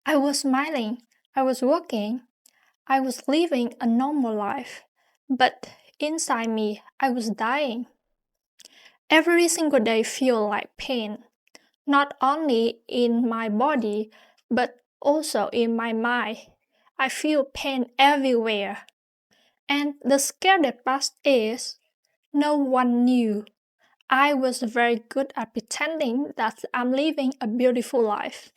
I was smiling, I was working, I was living a normal life, but inside me, I was dying. Every single day feel like pain, not only in my body, but also in my mind. I feel pain everywhere. And the scary part is, no one knew. I was very good at pretending that I'm living a beautiful life.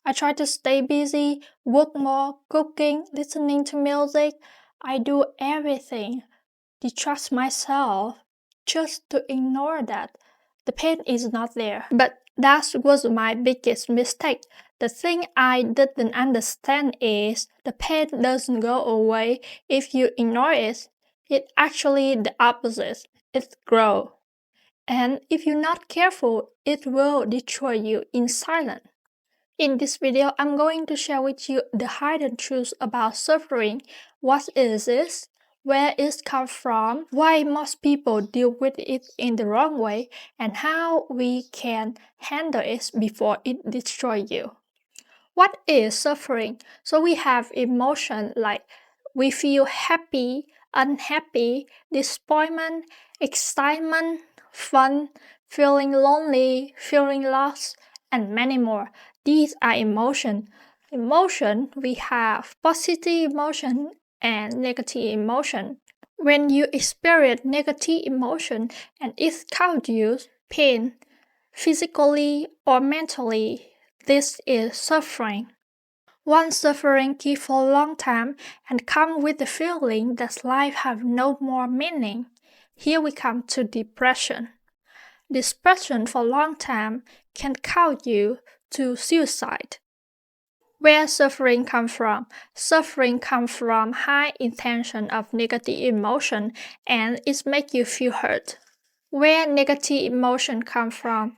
I try to stay busy, work more, cooking, listening to music. I do everything, distract myself, just to ignore that the pain is not there. But that was my biggest mistake. The thing I didn't understand is the pain doesn't go away if you ignore it. It's actually the opposite. It grows. And if you're not careful, it will destroy you in silence. In this video, I'm going to share with you the hidden truths about suffering. What is it? Where it comes from? Why most people deal with it in the wrong way? And how we can handle it before it destroys you. What is suffering? So we have emotion like we feel happy, unhappy, disappointment, excitement, fun, feeling lonely, feeling lost, and many more. These are emotion. Emotion, we have positive emotion and negative emotion. When you experience negative emotion and it causes you pain, physically or mentally, this is suffering. One suffering keeps for a long time and comes with the feeling that life has no more meaning. Here we come to depression. Depression for a long time can cause you to suicide. Where suffering comes from? Suffering comes from high intention of negative emotion and it makes you feel hurt. Where negative emotion comes from?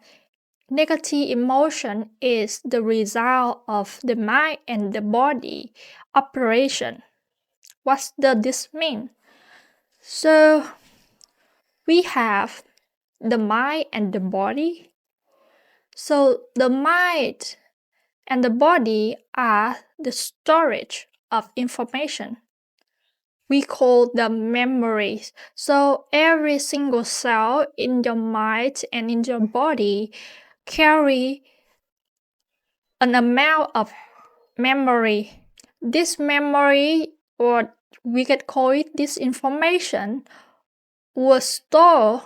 Negative emotion is the result of the mind and the body operation. What does this mean? So, we have the mind and the body. So, the mind and the body are the storage of information. We call them memories. So, every single cell in your mind and in your body carry an amount of memory. This memory, or we could call it this information, was stored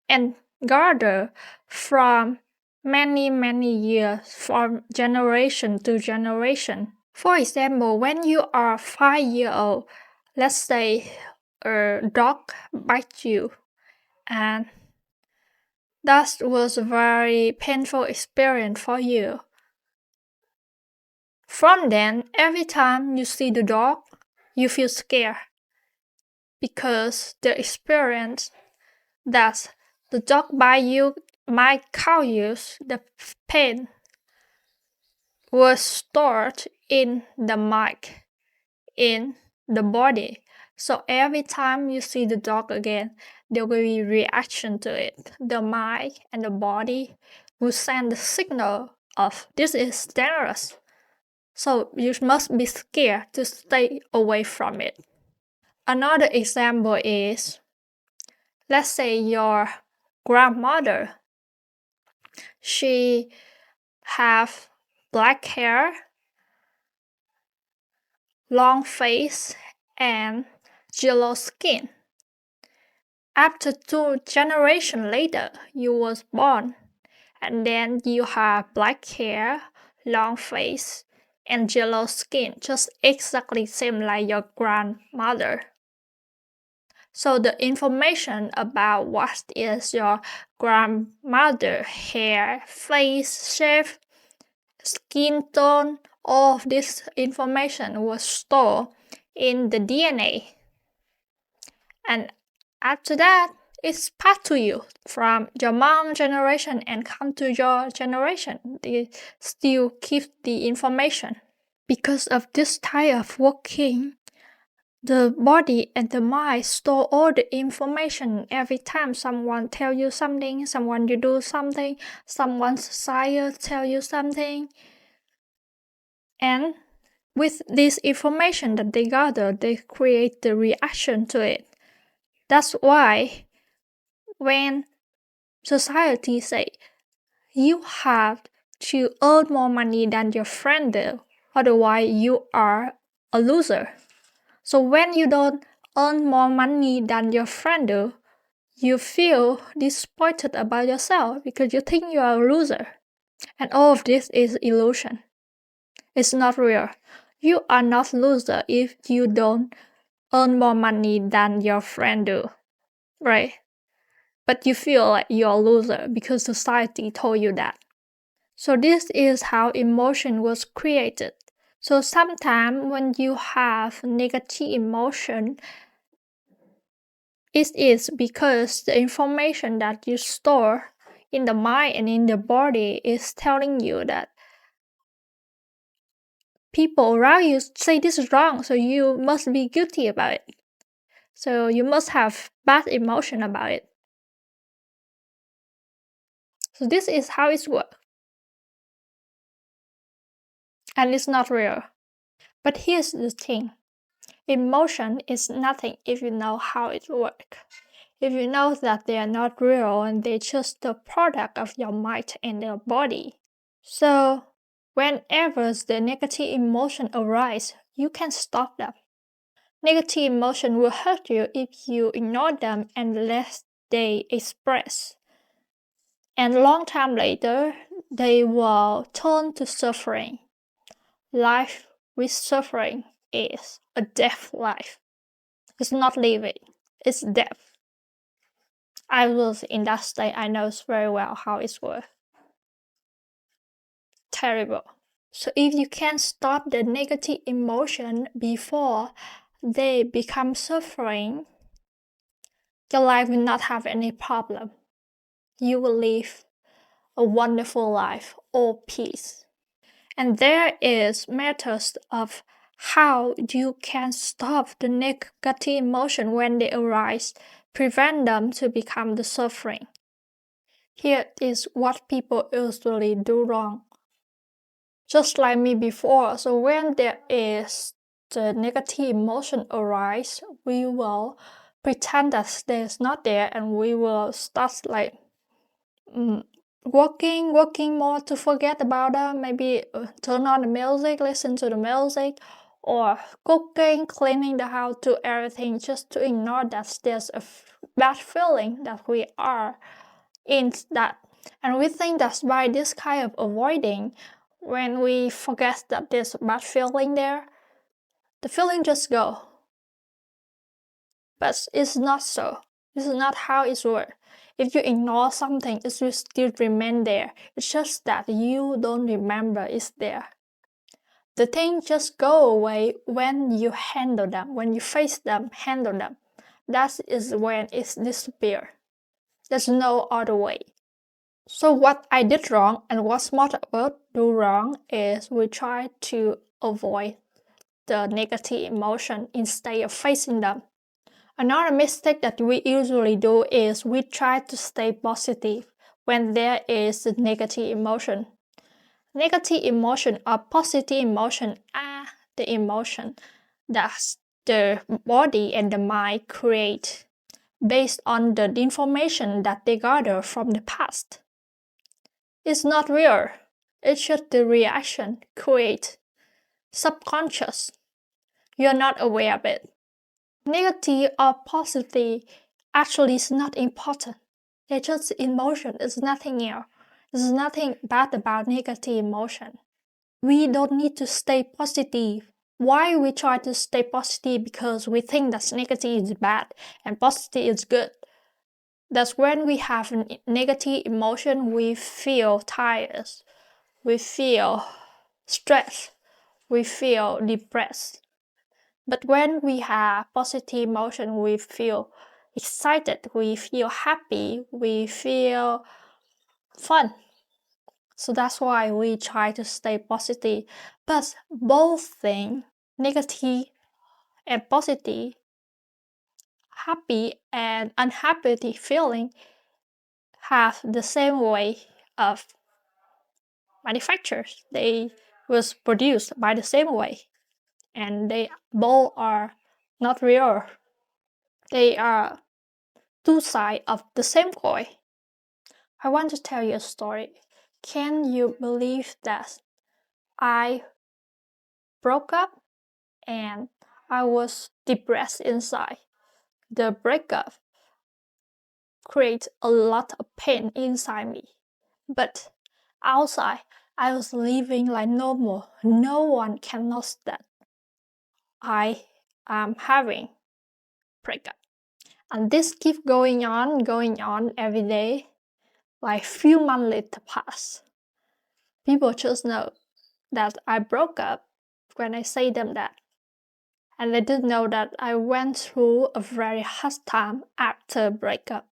and gathered from many years, from generation to generation. For example, when you are 5 years old, let's say a dog bites you, and that was a very painful experience for you. From then, every time you see the dog, you feel scared because the experience that the dog bite you might cause you the pain was stored in the mind, in the body. So every time you see the dog again, there will be reaction to it. The mind and the body will send the signal of this is dangerous. So you must be scared to stay away from it. Another example is, let's say your grandmother. She have black hair, long face, and yellow skin. After 2 generations later, you was born, and then you have black hair, long face, and yellow skin, just exactly same like your grandmother. So the information about what is your grandmother hair, face shape, skin tone, all of this information was stored in the DNA. And after that, it's passed to you from your mom generation and come to your generation. They still keep the information. Because of this type of working, the body and the mind store all the information. Every time someone tell you something, someone you do something, someone's sire tell you something, And with this information that they gather, they create the reaction to it. That's why when society say you have to earn more money than your friend do, otherwise you are a loser. So when you don't earn more money than your friend do, you feel disappointed about yourself because you think you are a loser. And all of this is illusion. It's not real. You are not loser if you don't earn more money than your friend do, right? But you feel like you're a loser because society told you that. So this is how emotion was created. So sometimes when you have negative emotion, it is because the information that you store in the mind and in the body is telling you that people around you say this is wrong, so you must be guilty about it. So you must have bad emotion about it. So this is how it works. And it's not real. But here's the thing. Emotion is nothing if you know how it works. If you know that they are not real and they're just the product of your mind and your body. So whenever the negative emotion arises, you can stop them. Negative emotion will hurt you if you ignore them and let they express. And long time later, they will turn to suffering. Life with suffering is a death life. It's not living, it's death. I was in that state, I know very well how it works. Terrible. So if you can stop the negative emotion before they become suffering, your life will not have any problem. You will live a wonderful life, all peace. And there is methods of how you can stop the negative emotion when they arise, prevent them to become the suffering. Here is what people usually do wrong. Just like me before, so when there is the negative emotion arise, we will pretend that there's not there and we will start like working more to forget about them. Maybe turn on the music, listen to the music, or cooking, cleaning the house, do everything just to ignore that there's a bad feeling that we are in that. And we think that by this kind of avoiding, when we forget that there's a bad feeling there, the feeling just go. But it's not so. This is not how it works. If you ignore something, it will still remain there. It's just that you don't remember it's there. The things just go away when you handle them, when you face them, handle them. That is when it disappears. There's no other way. So what I did wrong and what smart about do wrong is we try to avoid the negative emotion instead of facing them. Another mistake that we usually do is we try to stay positive when there is a negative emotion. Negative emotion or positive emotion are the emotion that the body and the mind create based on the information that they gather from the past. It's not real. It's just the reaction create subconscious. You're not aware of it. Negative or positive actually is not important. It's just emotion. It's nothing else. There's nothing bad about negative emotion. We don't need to stay positive. Why we try to stay positive? Because we think that negative is bad and positive is good. That's when we have negative emotion, we feel tired, we feel stressed, we feel depressed. But when we have positive emotion, we feel excited, we feel happy, we feel fun. So that's why we try to stay positive. But both things, negative and positive, happy and unhappy feeling, have the same way of manufacturers. They was produced by the same way, and they both are not real. They are two sides of the same coin. I want to tell you a story. Can you believe that I broke up and I was depressed inside? The breakup created a lot of pain inside me, but outside I was living like normal. No one can notice that I am having breakup. And this keeps going on every day. Like few months later pass. People just know that I broke up when I say them that. And they didn't know that I went through a very hard time after breakup.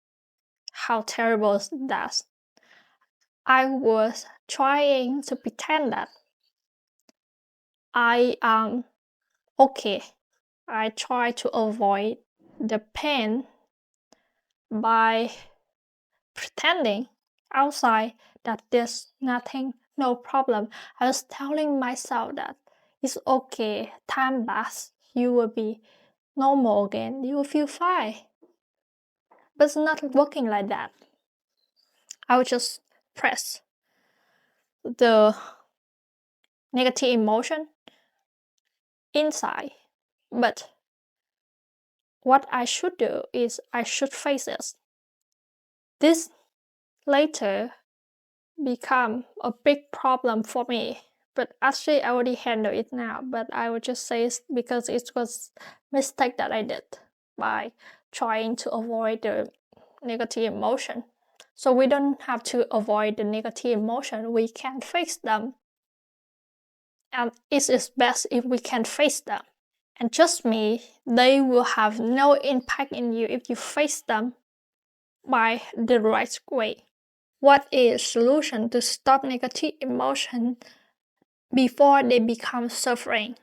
How terrible is that? I was trying to pretend that I am okay. I try to avoid the pain by pretending outside that there's nothing, no problem. I was telling myself that it's okay, time pass, you will be normal again, you will feel fine. But it's not working like that. I would just press the negative emotion inside. But what I should do is I should face it. This later become a big problem for me, but actually I already handle it now. But I would just say it's because it was mistake that I did by trying to avoid the negative emotion. So we don't have to avoid the negative emotion, we can face them. And it is best if we can face them. And trust me, they will have no impact in you if you face them by the right way. What is solution to stop negative emotion before they become suffering?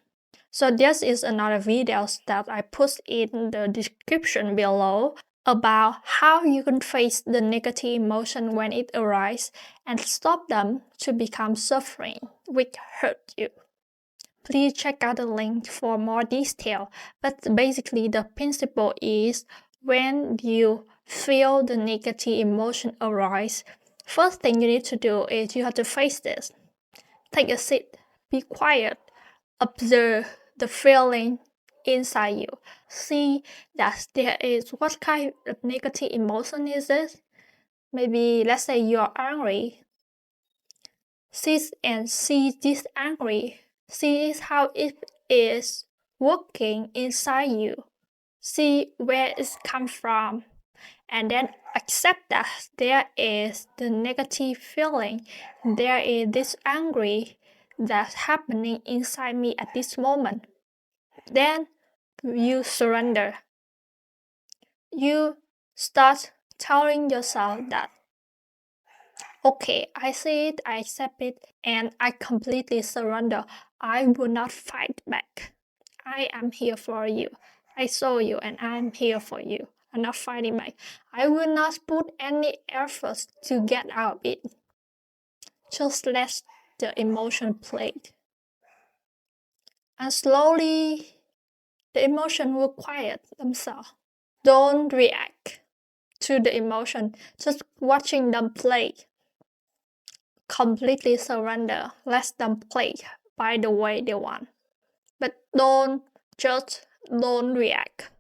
So this is another video that I put in the description below about how you can face the negative emotion when it arises and stop them to become suffering, which hurt you. Please check out the link for more detail. But basically the principle is when you feel the negative emotion arise, first thing you need to do is you have to face this. Take a seat, be quiet, observe the feeling inside you. See that there is what kind of negative emotion is this? Maybe let's say you are angry. Sit and see this angry. See how it is working inside you. See where it comes from. And then accept that there is the negative feeling. There is this angry that's happening inside me at this moment. Then you surrender. You start telling yourself that, okay, I see it, I accept it, and I completely surrender. I will not fight back. I am here for you. I saw you and I'm here for you. I'm not fighting back. I will not put any efforts to get out of it. Just let the emotion play. And slowly, the emotion will quiet themselves. Don't react to the emotion, just watching them play. Completely surrender, let them play by the way they want. But don't judge, don't react.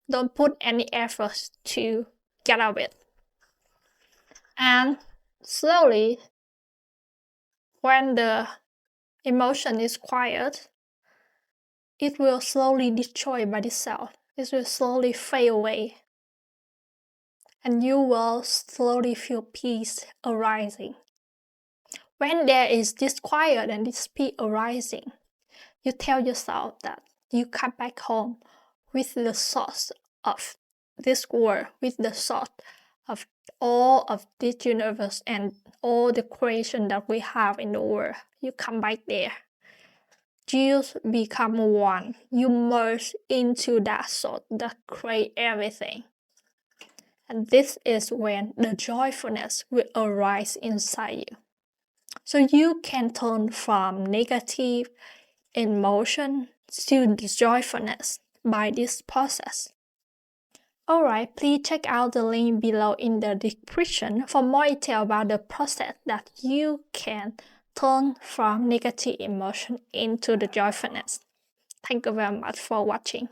Don't put any effort to get out of it. And slowly, when the emotion is quiet, it will slowly destroy by itself. It will slowly fade away. And you will slowly feel peace arising. When there is this quiet and this peace arising, you tell yourself that you come back home with the source of this world, with the source of all of this universe and all the creation that we have in the world. You come back there. You become one. You merge into that source that creates everything. And this is when the joyfulness will arise inside you. So you can turn from negative emotion to joyfulness by this process. Alright, please check out the link below in the description for more detail about the process that you can turn from negative emotion into the joyfulness. Thank you very much for watching.